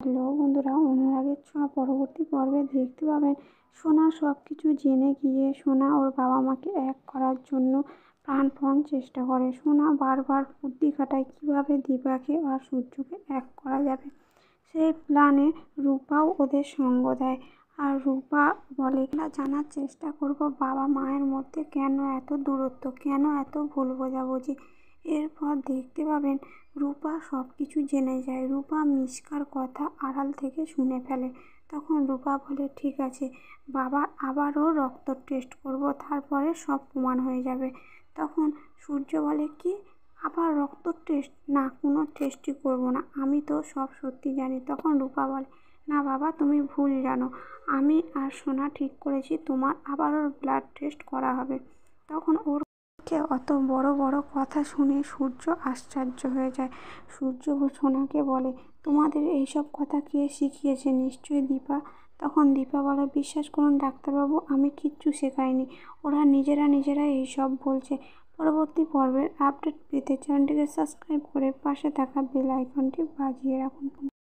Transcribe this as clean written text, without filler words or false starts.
Hello বন্ধুরা, অনুরাগের ছোঁয়া পরবর্তী পর্বে দেখতে পাবেন সোনা সব কিছু জেনে গিয়ে সোনা ওর বাবা মাকে এক করার জন্য প্রাণপণ চেষ্টা করে। সোনা বারবার বুদ্ধি খাটায় কীভাবে দীপাকে আর সূর্যকে এক করা যাবে। সেই প্ল্যানে রূপাও ওদের সঙ্গ দেয়। আর রূপা বলে, আমরা জানার চেষ্টা করব বাবা মায়ের মধ্যে কেন এত দূরত্ব, কেন এত ভুল বোঝাবুঝি। এরপর দেখতে পাবেন রূপা সব কিছু জেনে যায়। রূপা মিশকার কথা আড়াল থেকে শুনে ফেলে। তখন রূপা বলে, ঠিক আছে বাবা, আবারও রক্ত টেস্ট করব, তারপরে সব প্রমাণ হয়ে যাবে। তখন সূর্য বলে, কি আবার রক্ত টেস্ট? না, কোনো টেস্টই করব না, আমি তো সব সত্যি জানি। তখন রূপা বলে, না বাবা, তুমি ভুল জানো, আমি আর সোনা ঠিক করেছি তোমার আবারও ব্লাড টেস্ট করা হবে। তখন ওর অত বড় বড় কথা শুনে সূর্য আশ্চর্য হয়ে যায়। সূর্য সোনাকে বলে, তোমাদের এইসব কথা কে শিখিয়েছে? নিশ্চয়ই দীপা। তখন দীপা বলে, বিশ্বাস করুন ডাক্তারবাবু, আমি কিচ্ছু শেখাইনি, ওরা নিজেরা এইসব বলছে। পরবর্তী পর্বের আপডেট পেতে চ্যানেলটিকে সাবস্ক্রাইব করে পাশে থাকা বেল আইকনটি বাজিয়ে রাখুন।